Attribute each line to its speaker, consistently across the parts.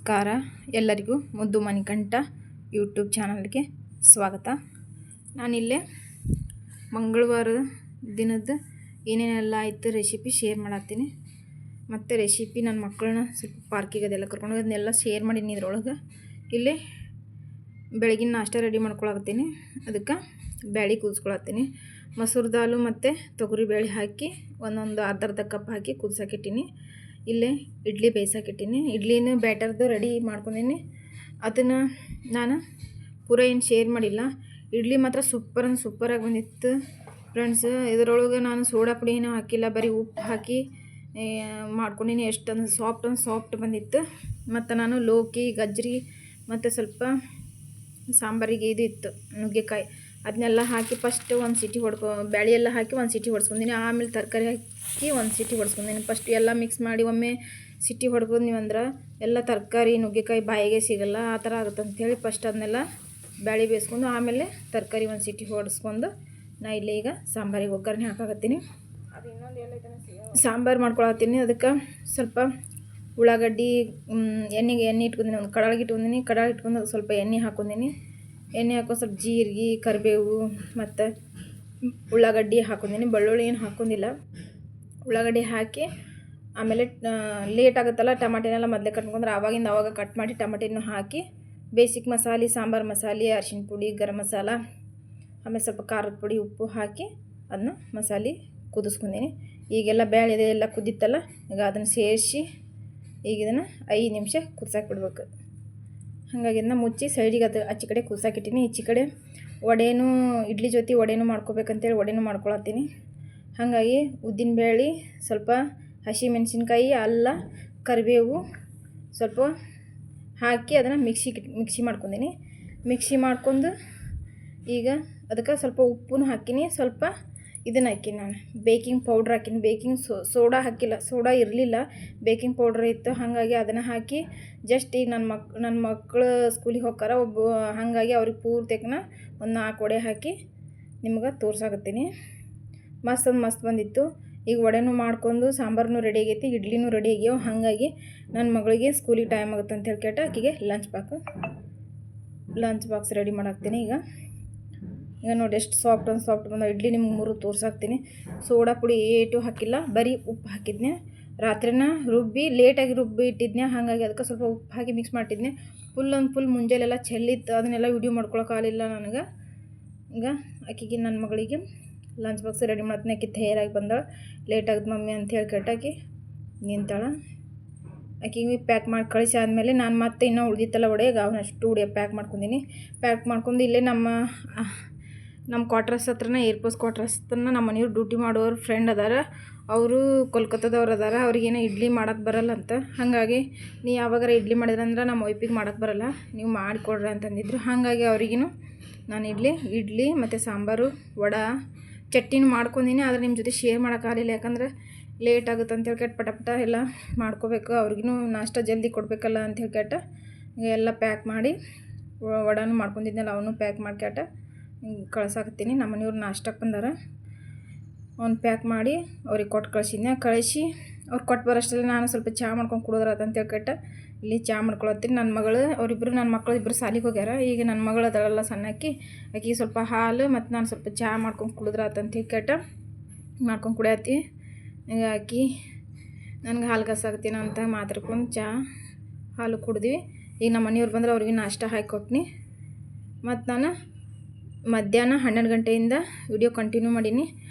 Speaker 1: ನಮಸ್ಕಾರ ಎಲ್ಲರಿಗೂ ಮುದ್ದು ಮಣಿಕಂಠ ಯೂಟ್ಯೂಬ್ ಚಾನಲ್ಗೆ ಸ್ವಾಗತ. ನಾನಿಲ್ಲೇ ಮಂಗಳವಾರ ದಿನದ ಏನೇನೆಲ್ಲ ಆಯಿತು ರೆಸಿಪಿ ಶೇರ್ ಮಾಡತ್ತೀನಿ. ಮತ್ತು ರೆಸಿಪಿ ನನ್ನ ಮಕ್ಕಳನ್ನ ಸ್ವಲ್ಪ ಪಾರ್ಕಿಗೆ ಅದೆಲ್ಲ ಕರ್ಕೊಂಡು ಅದನ್ನೆಲ್ಲ ಶೇರ್ ಮಾಡೀನಿ. ಇದ್ರೊಳಗೆ ಇಲ್ಲೇ ಬೆಳಗಿನ ನಾಷ್ಟ ರೆಡಿ ಮಾಡ್ಕೊಳತ್ತೀನಿ. ಅದಕ್ಕೆ ಬ್ಯಾಳಿ ಕುದಿಸ್ಕೊಳತ್ತೀನಿ. ಮಸೂರು ದಾಲು ಮತ್ತು ತೊಗರಿ ಬೇಳೆ ಹಾಕಿ ಒಂದೊಂದು ಅರ್ಧ ಕಪ್ ಹಾಕಿ ಕುದಿಸಾಕಿಟ್ಟಿನಿ. ಇಲ್ಲೇ ಇಡ್ಲಿ ಬೇಯಿಸಾಕಿಟ್ಟಿನಿ. ಇಡ್ಲಿನ ಬ್ಯಾಟರ್ದು ರೆಡಿ ಮಾಡ್ಕೊಂಡೀನಿ. ಅದನ್ನು ನಾನು ಪೂರ ಏನು ಶೇರ್ ಮಾಡಿಲ್ಲ. ಇಡ್ಲಿ ಮಾತ್ರ ಸೂಪರಾಗಿ ಬಂದಿತ್ತು ಫ್ರೆಂಡ್ಸ್. ಇದರೊಳಗೆ ನಾನು ಸೋಡಾ ಪುಡಿ ಏನೂ ಹಾಕಿಲ್ಲ, ಬರೀ ಉಪ್ಪು ಹಾಕಿ ಮಾಡ್ಕೊಂಡೀನಿ. ಎಷ್ಟೊಂದು ಸಾಫ್ಟ್ ಬಂದಿತ್ತು. ಮತ್ತು ನಾನು ಲೋಕಿ ಗಜ್ಜರಿ ಮತ್ತು ಸ್ವಲ್ಪ ಸಾಂಬಾರಿಗೆ ಇದು ಇತ್ತು ನುಗ್ಗೆಕಾಯಿ, ಅದನ್ನೆಲ್ಲ ಹಾಕಿ ಫಸ್ಟ್ ಒಂದು ಸಿಟಿ ಬ್ಯಾಳಿ ಎಲ್ಲ ಹಾಕಿ ಒಂದು ಸಿಟಿ ಹೊಡ್ಸ್ಕೊಂಡೀನಿ. ಆಮೇಲೆ ತರಕಾರಿ ಹಾಕಿ ಒಂದು ಸಿಟಿ ಹೊಡ್ಸ್ಕೊಂಡೀನಿ. ಫಸ್ಟ್ ಎಲ್ಲ ಮಿಕ್ಸ್ ಮಾಡಿ ಒಮ್ಮೆ ಸಿಟಿ ಹೊಡ್ಕೊಂಡ್ನೀವಂದ್ರೆ ಎಲ್ಲ ತರಕಾರಿ ನುಗ್ಗೆಕಾಯಿ ಬಾಯಿಗೆ ಸಿಗಲ್ಲ, ಆ ಥರ ಆಗುತ್ತೆ ಅಂಥೇಳಿ ಫಸ್ಟ್ ಅದನ್ನೆಲ್ಲ ಬ್ಯಾಳಿ ಬೇಯಿಸ್ಕೊಂಡು ಆಮೇಲೆ ತರಕಾರಿ ಒಂದು ಸಿಟಿ ಹೊಡ್ಸ್ಕೊಂಡು ನಾ ಇಲ್ಲಿ ಈಗ ಸಾಂಬಾರಿಗೆ ಒಗ್ಗರಣೆ ಹಾಕಾಕತ್ತೀನಿ. ಅದು ಸಾಂಬಾರು ಮಾಡ್ಕೊಳತ್ತೀನಿ. ಅದಕ್ಕೆ ಸ್ವಲ್ಪ ಉಳ್ಳಾಗಡ್ಡಿ ಎಣ್ಣೆ ಇಟ್ಕೊಂಡೀನಿ. ಒಂದು ಕಡಾಯಿ ಇಟ್ಕೊಂಡು ಸ್ವಲ್ಪ ಎಣ್ಣೆ ಹಾಕ್ಕೊಂಡೀನಿ. ಎಣ್ಣೆ ಹಾಕೋ ಸ್ವಲ್ಪ ಜೀರಿಗೆ, ಕರಿಬೇವು ಮತ್ತು ಉಳ್ಳಾಗಡ್ಡಿ ಹಾಕ್ಕೊಂಡೀನಿ. ಬೆಳ್ಳುಳ್ಳಿ ಏನು ಹಾಕ್ಕೊಂಡಿಲ್ಲ. ಉಳ್ಳಾಗಡ್ಡಿ ಹಾಕಿ ಆಮೇಲೆ ಲೇಟ್ ಆಗುತ್ತಲ್ಲ, ಟಮಾಟೆನೆಲ್ಲ ಮೊದಲೇ ಕಟ್ಕೊಂಡ್ರೆ ಆವಾಗ ಕಟ್ ಮಾಡಿ ಟಮಾಟೆನೂ ಹಾಕಿ ಬೇಸಿಕ್ ಮಸಾಲೆ, ಸಾಂಬಾರು ಮಸಾಲೆ, ಅರಿಶಿನ ಪುಡಿ, ಗರಂ ಮಸಾಲ, ಆಮೇಲೆ ಸ್ವಲ್ಪ ಖಾರದ ಪುಡಿ, ಉಪ್ಪು ಹಾಕಿ ಅದನ್ನ ಮಸಾಲೆ ಕುದಿಸ್ಕೊಂಡೀನಿ. ಈಗೆಲ್ಲ ಬೇಳೆ ಎಲ್ಲ ಕುದ್ದಿತ್ತಲ್ಲ, ಈಗ ಅದನ್ನು ಸೇರಿಸಿ ಈಗ ಇದನ್ನು 5 ನಿಮಿಷ ಕುದಿಸಾಕಿ ಬಿಡ್ಬೇಕು. ಹಾಗಾಗಿ ಇದನ್ನ ಮುಚ್ಚಿ ಸೈಡಿಗೆ ಅದು ಆಚೆ ಕಡೆ ಕುದಿಸಾಕಿಟ್ಟಿನಿ. ಈಚೆ ಕಡೆ ವಡೆನೂ ಇಡ್ಲಿ ಜೊತೆ ವಡೆನೂ ಮಾಡ್ಕೋಬೇಕಂತೇಳಿ ವಡೆನೂ ಮಾಡ್ಕೊಳತ್ತೀನಿ. ಹಾಗಾಗಿ ಉದ್ದಿನ ಬೇಳೆ, ಸ್ವಲ್ಪ ಹಸಿ ಮೆಣಸಿನ್ಕಾಯಿ, ಅಲ್ಲ, ಕರಿಬೇವು ಸ್ವಲ್ಪ ಹಾಕಿ ಅದನ್ನು ಮಿಕ್ಸಿ ಮಾಡ್ಕೊಂಡೀನಿ. ಮಿಕ್ಸಿ ಮಾಡ್ಕೊಂಡು ಈಗ ಅದಕ್ಕೆ ಸ್ವಲ್ಪ ಉಪ್ಪು ಹಾಕಿನಿ, ಸ್ವಲ್ಪ ಇದನ್ನು ಹಾಕಿನಿ, ನಾನು ಬೇಕಿಂಗ್ ಪೌಡ್ರ್ ಹಾಕಿನಿ. ಸೋಡಾ ಹಾಕಿಲ್ಲ, ಸೋಡಾ ಇರಲಿಲ್ಲ, ಬೇಕಿಂಗ್ ಪೌಡ್ರ್ ಇತ್ತು. ಹಾಗಾಗಿ ಅದನ್ನು ಹಾಕಿ ಜಸ್ಟ್ ಈಗ ನನ್ನ ಮಕ್ಕಳು ಸ್ಕೂಲಿಗೆ ಹೋಗ್ತಾರೆ ಹಾಗಾಗಿ ಅವ್ರಿಗೆ ಪೂರ್ತಿನ ಒಂದು 4 ವಡೆ ಹಾಕಿ ನಿಮ್ಗೆ ತೋರ್ಸಾಕತ್ತೀನಿ. ಮಸ್ತ್ ಬಂದಿತ್ತು. ಈಗ ವಡೆನೂ ಮಾಡ್ಕೊಂಡು ಸಾಂಬಾರನ್ನೂ ರೆಡಿ ಆಗೈತಿ, ಇಡ್ಲಿನೂ ರೆಡಿ ಆಗ್ಯಾವ. ಹಾಗಾಗಿ ನನ್ನ ಮಗಳಿಗೆ ಸ್ಕೂಲಿಗೆ ಟೈಮ್ ಆಗುತ್ತೆ ಅಂತ ಹೇಳ್ಕೇಟ ಆಕೆಗೆ ಲಂಚ್ ಬಾಕ್ಸ್ ರೆಡಿ ಮಾಡಾಕ್ತೀನಿ. ಈಗ ನೋಡಿ ಎಷ್ಟು ಸಾಫ್ಟ್ ಬಂದ ಇಡ್ಲಿ ನಿಮ್ಗೆ 3 ತೋರ್ಸಾಕ್ತೀನಿ. ಸೋಡಾ ಪುಡಿ ಏಟು ಹಾಕಿಲ್ಲ, ಬರೀ ಉಪ್ಪು ಹಾಕಿದ್ನೆ. ರಾತ್ರಿನ ಲೇಟಾಗಿ ರುಬ್ಬಿ ಇಟ್ಟಿದ್ನೆ. ಹಾಗಾಗಿ ಅದಕ್ಕೆ ಸ್ವಲ್ಪ ಉಪ್ಪು ಹಾಕಿ ಮಿಕ್ಸ್ ಮಾಡಿಟ್ಟಿದ್ನೆ. ಫುಲ್ ಮುಂಜಾನೆಲ್ಲ ಚೆಲ್ಲಿತ್ತು, ಅದನ್ನೆಲ್ಲ ವಿಡಿಯೋ ಮಾಡ್ಕೊಳಕ್ಕಾಗಲಿಲ್ಲ ನನಗೆ. ಈಗ ಆಕೆಗೆ ನನ್ನ ಮಗಳಿಗೆ ಲಂಚ್ ಬಾಕ್ಸ್ ರೆಡಿ ಮಾಡ್ತೀನಿ. ಆಕೆ ತಯಾರಾಗಿ ಬಂದಾಳೆ. ಲೇಟ್ ಆಗುತ್ತೆ ಮಮ್ಮಿ ಅಂತ ಹೇಳಿ ಕೆಟ್ಟಾಕಿ ನಿಂತಾಳೆ. ಆಕೆಗೆ ಪ್ಯಾಕ್ ಮಾಡಿ ಕಳಿಸಿ ಆದಮೇಲೆ ನಾನು ಮತ್ತೆ ಇನ್ನೂ ಉಳಿದಿತ್ತಲ್ಲ ವಡೆಗೆ ಅವನಷ್ಟು ವಡೆ ಪ್ಯಾಕ್ ಮಾಡ್ಕೊಂಡು ಇಲ್ಲೇ ನಮ್ಮ ಕ್ವಾರ್ಟರ್ಸ್ ಹತ್ರನ ಏರ್ಪೋರ್ಟ್ ಕ್ವಾರ್ಟರ್ಸ್ ಹತ್ರನ ನಮ್ಮ ಮನೆಯವ್ರು ಡ್ಯೂಟಿ ಮಾಡೋರು ಫ್ರೆಂಡ್ ಅದಾರ. ಅವರು ಕೋಲ್ಕತ್ತಾದವ್ರು ಅದಾರ. ಅವ್ರಿಗೇನೋ ಇಡ್ಲಿ ಮಾಡೋಕ್ಕೆ ಬರಲ್ಲ ಅಂತ. ಹಾಗಾಗಿ ನೀವು ಯಾವಾಗಾರ ಇಡ್ಲಿ ಮಾಡಿದ್ರಂದ್ರೆ ನಮ್ಮ ವೈಫಿಗೆ ಮಾಡೋಕ್ಕೆ ಬರಲ್ಲ, ನೀವು ಮಾಡಿಕೊಡ್ರಿ ಅಂತಂದಿದ್ರು. ಹಾಗಾಗಿ ಅವ್ರಿಗೂ ನಾನು ಇಡ್ಲಿ ಮತ್ತು ಸಾಂಬಾರು, ವಡೆ, ಚಟ್ನಿನೂ ಮಾಡ್ಕೊಂಡೀನಿ. ಆದರೆ ನಿಮ್ಮ ಜೊತೆ ಶೇರ್ ಮಾಡೋಕ್ಕಾಗಲಿಲ್ಲ, ಯಾಕಂದ್ರೆ ಲೇಟ್ ಆಗುತ್ತೆ ಅಂತೇಳಿ ಪಟ ಎಲ್ಲ ಮಾಡ್ಕೋಬೇಕು. ಅವ್ರಿಗೂ ನಾಷ್ಟ ಜಲ್ದಿ ಕೊಡಬೇಕಲ್ಲ ಅಂತ ಎಲ್ಲ ಪ್ಯಾಕ್ ಮಾಡಿ ವಡೆನೂ ಮಾಡ್ಕೊಂಡಿದ್ನಲ್ಲ ಅವನು ಪ್ಯಾಕ್ ಮಾಡ್ಕ್ಯಾಟ ಕಳ್ಸಾಕತ್ತೀನಿ. ನಮ್ಮ ಮನೆಯವ್ರು ನಾಷ್ಟಕ್ಕೆ ಬಂದಾರ. ಅವ್ನು ಪ್ಯಾಕ್ ಮಾಡಿ ಅವ್ರಿಗೆ ಕೊಟ್ಟು ಕಳಿಸಿ ಅವ್ರು ಕೊಟ್ಟು ಬರೋಷ್ಟರಲ್ಲಿ ನಾನು ಸ್ವಲ್ಪ ಚಹಾ ಮಾಡ್ಕೊಂಡು ಕುಡಿದ್ರಾತ ಅಂತ ಹೇಳ್ಕೇಟ ಇಲ್ಲಿ ಚಹಾ ಮಾಡ್ಕೊಳತ್ತೀನಿ. ನನ್ನ ಮಕ್ಕಳು ಇಬ್ಬರು ಸಾಲಿಗೆ ಹೋಗ್ಯಾರ. ಈಗ ನನ್ನ ಮಗಳು ಅದೆಲ್ಲ ಸಣ್ಣಕ್ಕಿ ಆಕೆಗೆ ಸ್ವಲ್ಪ ಹಾಲು ಮತ್ತು ನಾನು ಸ್ವಲ್ಪ ಚಹಾ ಮಾಡ್ಕೊಂಡು ಕುಡಿದ್ರಾತ ಅಂತ ಹೇಳ್ಕೇಟ ಮಾಡ್ಕೊಂಡು ಕುಡಿಯತ್ತಿ. ಈಗ ಆಕಿ ನನಗೆ ಹಾಲು ಕಸಾಕತ್ತೀನಿ ಅಂತ ಮಾತಾಡ್ಕೊಂಡು ಚಹಾ ಹಾಲು ಕುಡಿದ್ವಿ. ಈಗ ನಮ್ಮ ಮನೆಯವ್ರು ಬಂದ್ರೆ ಅವ್ರಿಗೆ ನಾಷ್ಟ ಹಾಕಿ ಕೊಟ್ನಿ. ಮತ್ತು ನಾನು ಮಧ್ಯಾಹ್ನ 12 ಗಂಟೆಯಿಂದ ವಿಡಿಯೋ ಕಂಟಿನ್ಯೂ ಮಾಡೀನಿ.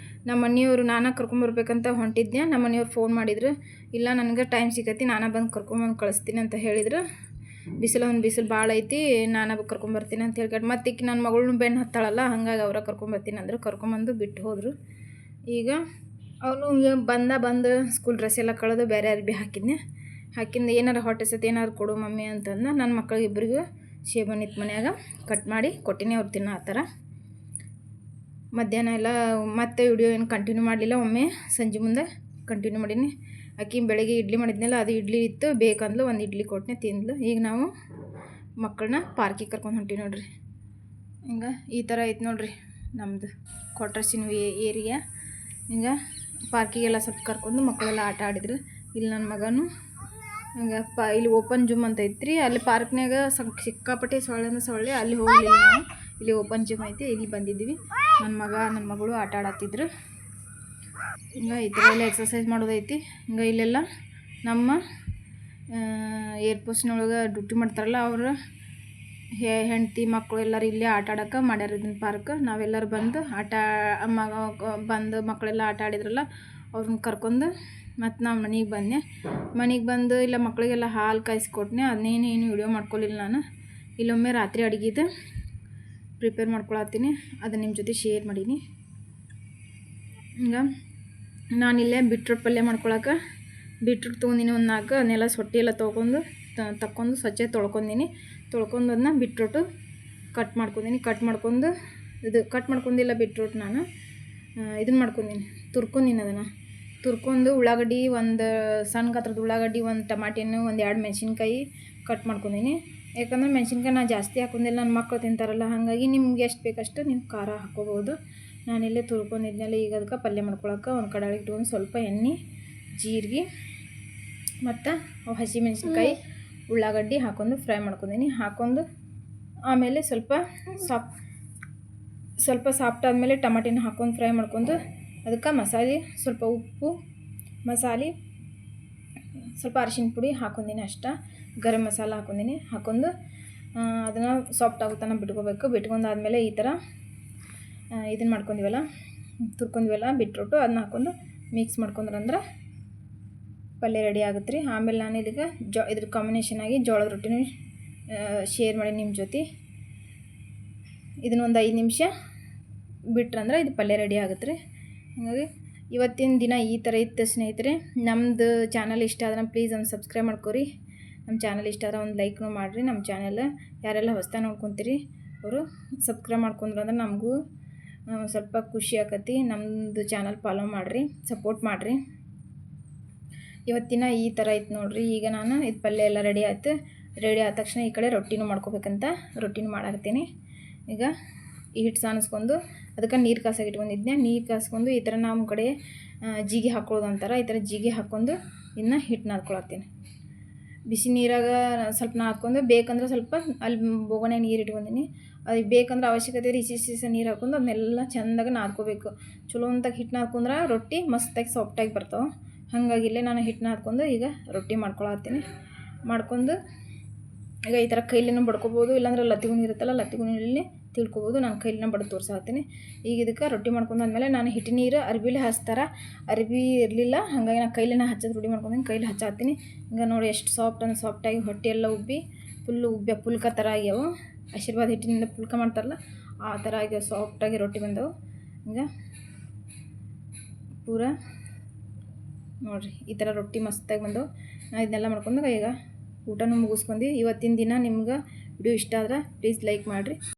Speaker 1: ನಮ್ಮ ಮನೆಯವರು ನಾನು ಕರ್ಕೊಂಬರ್ಬೇಕಂತ ಹೊಂಟಿದ್ದೆ. ನಮ್ಮ ಮನೆಯವ್ರು ಫೋನ್ ಮಾಡಿದ್ರು, ಇಲ್ಲ ನನಗೆ ಟೈಮ್ ಸಿಗತ್ತಿ, ನಾನು ಬಂದು ಕರ್ಕೊಂಬಂದು ಕಳಿಸ್ತೀನಿ ಅಂತ ಹೇಳಿದ್ರು. ಬಿಸಿಲು ಭಾಳ ಐತಿ, ನಾನು ಕರ್ಕೊಂಬರ್ತೀನಿ ಅಂತ ಹೇಳ್ಕೊಂಡು ಮತ್ತೆ ಈಗ ನನ್ನ ಮಗಳನ್ನೂ ಬೆನ್ನು ಹತ್ತಾಳಲ್ಲ, ಹಾಗಾಗಿ ಅವರ ಕರ್ಕೊಂಬರ್ತೀನಿ ಅಂದರು. ಕರ್ಕೊಂಬಂದು ಬಿಟ್ಟು ಹೋದರು. ಈಗ ಅವನು ಬಂದು ಸ್ಕೂಲ್ ಡ್ರೆಸ್ ಎಲ್ಲ ಕಳೆದು ಬೇರೆ ಅರ್ಬಿ ಹಾಕಿಂದ ಏನಾರು ಹೊಟ್ಟೆ ಸತಿ ಏನಾರು ಕೊಡು ಮಮ್ಮಿ ಅಂತಂದು ನನ್ನ ಮಕ್ಕಳಿಗೆ ಇಬ್ಬರಿಗೂ ಶೇಬಣ್ಣಿತ್ತು ಮನ್ಯಾಗ ಕಟ್ ಮಾಡಿ ಕೊಟ್ಟಿನಿ. ಅವ್ರು ತಿನ್ನೋ ಆ ಥರ. ಮಧ್ಯಾಹ್ನ ಎಲ್ಲ ಮತ್ತೆ ವಿಡಿಯೋ ಏನು ಕಂಟಿನ್ಯೂ ಮಾಡಲಿಲ್ಲ, ಒಮ್ಮೆ ಸಂಜೆ ಮುಂದೆ ಕಂಟಿನ್ಯೂ ಮಾಡೀನಿ. ಆಕೆ ಬೆಳಗ್ಗೆ ಇಡ್ಲಿ ಮಾಡಿದ್ನಲ್ಲ, ಅದು ಇಡ್ಲಿ ಇತ್ತು, ಬೇಕಂದ್ಲು, ಒಂದು ಇಡ್ಲಿ ಕೊಟ್ಟನೆ ತಿಂದ್ಲು. ಈಗ ನಾವು ಮಕ್ಕಳನ್ನ ಪಾರ್ಕಿಗೆ ಕರ್ಕೊಂಡು ಹೊಂಟೀವಿ ನೋಡ್ರಿ. ಹಿಂಗೆ ಈ ಥರ ಐತೆ ನೋಡ್ರಿ ನಮ್ಮದು ಕ್ವಾರ್ಟರ್ಸಿನ ಏರಿಯಾ. ಹಿಂಗೆ ಪಾರ್ಕಿಗೆಲ್ಲ ಸ್ವಲ್ಪ ಕರ್ಕೊಂಡು ಮಕ್ಕಳೆಲ್ಲ ಆಟ ಆಡಿದ್ರು. ಇಲ್ಲಿ ನನ್ನ ಮಗನೂ ಹಂಗಪ್ಪ ಇಲ್ಲಿ ಓಪನ್ ಜಿಮ್ ಅಂತ ಐತ್ರಿ. ಅಲ್ಲಿ ಪಾರ್ಕ್ನಾಗ ಸಿಕ್ಕಾಪಟ್ಟೆ ಸೊಳ್ಳೆ ಅಲ್ಲಿ ಹೋಗಲಿಲ್ಲ ನಾವು. ಇಲ್ಲಿ ಓಪನ್ ಜಿಮ್ ಐತಿ, ಇಲ್ಲಿ ಬಂದಿದ್ವಿ. ನನ್ನ ಮಗ ನನ್ನ ಮಗಳು ಆಟ ಆಡತ್ತಿದ್ರು. ಹಿಂಗೆ ಈ ಥರ ಎಲ್ಲ ಎಕ್ಸಸೈಸ್ ಮಾಡೋದೈತಿ. ಹಿಂಗೆ ಇಲ್ಲೆಲ್ಲ ನಮ್ಮ ಏರ್ಪೋಸ್ಟ್ನೊಳಗೆ ಡ್ಯೂಟಿ ಮಾಡ್ತಾರಲ್ಲ ಅವರು ಹೆಂಡತಿ ಮಕ್ಕಳು ಎಲ್ಲರೂ ಇಲ್ಲೇ ಆಟ ಆಡೋಕೆ ಮಾಡ್ಯಾರ ಇದನ್ನ ಪಾರ್ಕ್. ನಾವೆಲ್ಲರೂ ಬಂದು ಬಂದು ಮಕ್ಕಳೆಲ್ಲ ಆಟ ಆಡಿದ್ರಲ್ಲ ಅವ್ರನ್ನ ಕರ್ಕೊಂಡು ಮತ್ತು ನಾವು ಮನೆಗೆ ಬಂದು ಇಲ್ಲ ಮಕ್ಕಳಿಗೆಲ್ಲ ಹಾಲು ಕಾಯಿಸ್ಕೊಟ್ನೆ. ಅದನ್ನೇನು ವಿಡಿಯೋ ಮಾಡ್ಕೊಲಿಲ್ಲ ನಾನು. ಇಲ್ಲೊಮ್ಮೆ ರಾತ್ರಿ ಅಡುಗೆದು ಪ್ರಿಪೇರ್ ಮಾಡ್ಕೊಳತ್ತೀನಿ, ಅದನ್ನು ನಿಮ್ಮ ಜೊತೆ ಶೇರ್ ಮಾಡೀನಿ. ಹಿಂಗೆ ನಾನಿಲ್ಲೇ ಬೀಟ್ರೂಟ್ ಪಲ್ಯ ಮಾಡ್ಕೊಳಕ್ಕೆ ಬೀಟ್ರೂಟ್ ತೊಗೊಂಡಿನಿ ಒಂದು 4. ಅದನ್ನೆಲ್ಲ ಸೊಟ್ಟಿ ಎಲ್ಲ ತಕ್ಕೊಂಡು ಸ್ವಚ್ಛ ತೊಳ್ಕೊಂಡಿನಿ. ತೊಳ್ಕೊಂಡು ಅದನ್ನ ಬೀಟ್ರೂಟು ಕಟ್ ಮಾಡ್ಕೊಂಡು ಇದು ಕಟ್ ಮಾಡ್ಕೊಂಡಿಲ್ಲ ಬೀಟ್ರೂಟ್ ನಾನು ಇದನ್ನು ಮಾಡ್ಕೊಂಡಿನಿ, ಅದನ್ನು ತುರ್ಕೊಂಡು ಉಳ್ಳಾಗಡ್ಡಿ ಒಂದು ಸಣ್ಣ ಗಾತ್ರದ ಉಳ್ಳಾಗಡ್ಡಿ, ಒಂದು ಟಮಾಟಿ ಹಣ್ಣು, ಒಂದು 2 ಮೆಣಸಿನ್ಕಾಯಿ ಕಟ್ ಮಾಡ್ಕೊಂಡಿನಿ. ಯಾಕಂದ್ರೆ ಮೆಣಸಿನ್ಕಾಯಿ ನಾನು ಜಾಸ್ತಿ ಹಾಕೊಂಡಿಲ್ಲ, ನನ್ನ ಮಕ್ಕಳು ತಿಂತಾರಲ್ಲ, ಹಾಗಾಗಿ ನಿಮ್ಗೆ ಎಷ್ಟು ಬೇಕಷ್ಟು ನೀವು ಖಾರ ಹಾಕ್ಕೋಬೋದು. ನಾನಿಲ್ಲೇ ತುರ್ಕೊಂಡಿದ್ಮೇಲೆ ಈಗ ಅದಕ್ಕೆ ಪಲ್ಯ ಮಾಡ್ಕೊಳಕ್ಕೆ ಒಂದು ಕಡಾಯಿ ಇಟ್ಕೊಂಡು ಸ್ವಲ್ಪ ಎಣ್ಣೆ, ಜೀರಿಗೆ ಮತ್ತು ಹಸಿ ಮೆಣಸಿನ್ಕಾಯಿ, ಉಳ್ಳಾಗಡ್ಡಿ ಹಾಕ್ಕೊಂಡು ಫ್ರೈ ಮಾಡ್ಕೊಂಡಿನಿ. ಆಮೇಲೆ ಸ್ವಲ್ಪ ಸಾಫ್ಟ್ ಆದಮೇಲೆ ಟಮಾಟಿನ ಹಾಕ್ಕೊಂಡು ಫ್ರೈ ಮಾಡ್ಕೊಂಡು ಅದಕ್ಕೆ ಮಸಾಲೆ, ಸ್ವಲ್ಪ ಉಪ್ಪು, ಸ್ವಲ್ಪ ಅರಿಶಿನ ಪುಡಿ ಹಾಕ್ಕೊಂಡಿನಿ ಅಷ್ಟ. ಗರಂ ಮಸಾಲ ಹಾಕ್ಕೊಂಡು ಅದನ್ನು ಸಾಫ್ಟ್ ಆಗುತ್ತಾನ ಬಿಟ್ಕೊಂಡಾದ್ಮೇಲೆ ಈ ಥರ ಇದನ್ನು ತುರ್ಕೊಂಡಿವಲ್ಲ ಬೀಟ್ರೂಟು, ಅದನ್ನ ಹಾಕ್ಕೊಂಡು ಮಿಕ್ಸ್ ಮಾಡ್ಕೊಂಡ್ರಂದ್ರೆ ಪಲ್ಯ ರೆಡಿ ಆಗುತ್ತೆ ರೀ. ಆಮೇಲೆ ನಾನು ಇದಕ್ಕೆ ಇದ್ರ ಕಾಂಬಿನೇಷನ್ ಆಗಿ ಜೋಳದ ರೊಟ್ಟಿನೂ ಶೇರ್ ಮಾಡಿ ನಿಮ್ಮ ಜೊತೆ. ಇದನ್ನೊಂದು 5 ನಿಮಿಷ ಬಿಟ್ರಂದ್ರೆ ಇದು ಪಲ್ಯ ರೆಡಿ ಆಗುತ್ತೆ ರೀ. ಹಾಗಾಗಿ ಇವತ್ತಿನ ದಿನ ಈ ಥರ ಇತ್ತು ಸ್ನೇಹಿತರೆ. ನಮ್ಮದು ಚಾನಲ್ ಇಷ್ಟ ಆದ್ರೆ ಪ್ಲೀಸ್ ಒಂದು ಸಬ್ಸ್ಕ್ರೈಬ್ ಮಾಡ್ಕೊರಿ. ನಮ್ಮ ಚಾನಲ್ ಇಷ್ಟ ಆದ್ರೆ ಒಂದು ಲೈಕ್ನೂ ಮಾಡಿರಿ. ನಮ್ಮ ಚಾನಲ್ ಯಾರೆಲ್ಲ ಹೊಸ್ದಾಗಿ ನೋಡ್ಕೊತೀರಿ ಅವರು ಸಬ್ಸ್ಕ್ರೈಬ್ ಮಾಡ್ಕೊಂಡ್ರಂದ್ರೆ ನಮಗೂ ಸ್ವಲ್ಪ ಖುಷಿ ಆಕತಿ. ನಮ್ಮದು ಚಾನಲ್ ಫಾಲೋ ಮಾಡಿರಿ, ಸಪೋರ್ಟ್ ಮಾಡಿರಿ. ಇವತ್ತಿನ ಈ ಥರ ಇತ್ತು ನೋಡಿರಿ. ಈಗ ನಾನು ಇದು ಪಲ್ಯ ಎಲ್ಲ ರೆಡಿ ಆದ ತಕ್ಷಣ ಈ ಕಡೆ ರೊಟ್ಟಿನೂ ಮಾಡ್ಕೋಬೇಕಂತ ರೊಟ್ಟಿನೂ ಮಾಡಾಕತ್ತೀನಿ. ಈಗ ಈ ಹಿಟ್ಟು ಸಾನಿಸ್ಕೊಂಡು ಅದಕ್ಕೆ ನೀರು ಕಾಸಾಗಿ ಇಟ್ಕೊಂಡಿದ್ದೆ. ನೀರು ಕಾಸ್ಕೊಂಡು ಈ ಥರ ನಮ್ಮ ಕಡೆ ಜೀಗೆ ಹಾಕ್ಕೊಳ್ಳೋದು ಅಂತಾರೆ, ಈ ಥರ ಜೀಗೆ ಹಾಕ್ಕೊಂಡು ಇನ್ನು ಹಿಟ್ಟು ನಾದ್ಕೊಳತ್ತೀನಿ. ಬಿಸಿ ನೀರಾಗ ಸ್ವಲ್ಪ ನಾದ್ಕೊಂಡು, ಬೇಕಂದ್ರೆ ಸ್ವಲ್ಪ ಅಲ್ಲಿ ಬೋಗಣೆ ನೀರು ಇಟ್ಕೊಂಡಿನಿ. ಅದಕ್ಕೆ ಬೇಕಂದ್ರೆ ಅವಶ್ಯಕತೆ ಇಸಿ ನೀರು ಹಾಕ್ಕೊಂಡು ಅದನ್ನೆಲ್ಲ ಚೆಂದಾಗಿ ನಾದ್ಕೋಬೇಕು. ಚಲೋ ಅಂತಾಗ ಹಿಟ್ಟು ನಾದ್ಕೊಂಡ್ರೆ ರೊಟ್ಟಿ ಮಸ್ತಾಗಿ ಸಾಫ್ಟಾಗಿ ಬರ್ತಾವೆ. ಹಾಗಾಗಿ ಇಲ್ಲೇ ನಾನು ಹಿಟ್ಟು ನಾದ್ಕೊಂಡು ಈಗ ರೊಟ್ಟಿ ಮಾಡ್ಕೊಳತ್ತೀನಿ. ಈಗ ಈ ಥರ ಕೈಲಿನೂ ಬಡ್ಕೊಬೋದು, ಇಲ್ಲಾಂದ್ರೆ ಲತ್ತಿಗುಣಿ ಇರುತ್ತಲ್ಲ, ಲತ್ತಿಗುಣಿಯಲ್ಲಿ ತಿಳ್ಕೊಬೋದು. ನಾನು ಕೈಲಿನ ಬಡ್ದು ತೋರ್ಸಾತೀನಿ. ಈಗ ಇದಕ್ಕೆ ರೊಟ್ಟಿ ಮಾಡ್ಕೊಂಡಾದ್ಮೇಲೆ ನಾನು ಹಿಟ್ಟು ನೀರು ಅರ್ಬಿಲಿ ಹಚ್ತಾರೆ, ಅರ್ಬಿ ಇರಲಿಲ್ಲ, ಹಾಗಾಗಿ ನಾನು ಕೈಲಿನ ಹಚ್ಚೋದು ರೂಢಿ ಮಾಡ್ಕೊಂಡಿನಿ. ಕೈಲಿ ಹಚ್ಚಾತೀನಿ. ಈಗ ನೋಡಿ ಎಷ್ಟು ಸಾಫ್ಟಾಗಿ ಹೊಟ್ಟೆ ಎಲ್ಲ ಉಬ್ಬಿ ಪುಲ್ಕ ಥರ ಆಗ್ಯಾವು. ಆಶೀರ್ವಾದ ಹಿಟ್ಟಿನಿಂದ ಪುಲ್ಕ ಮಾಡ್ತಾರಲ್ಲ ಆ ಥರ ಆಗ್ಯಾವ, ಸಾಫ್ಟಾಗಿ ರೊಟ್ಟಿ ಬಂದವು. ಈಗ ಪೂರ ನೋಡಿರಿ ಈ ಥರ ರೊಟ್ಟಿ ಮಸ್ತಾಗಿ ಬಂದವು. ನಾನು ಇದನ್ನೆಲ್ಲ ಮಾಡ್ಕೊಂಡು ಈಗ ಊಟನೂ ಮುಗಿಸ್ಕೊಂಡು. ಇವತ್ತಿನ ದಿನ ನಿಮ್ಗೆ ವಿಡಿಯೋ ಇಷ್ಟ ಆದ್ರೆ ಪ್ಲೀಸ್ ಲೈಕ್ ಮಾಡಿರಿ.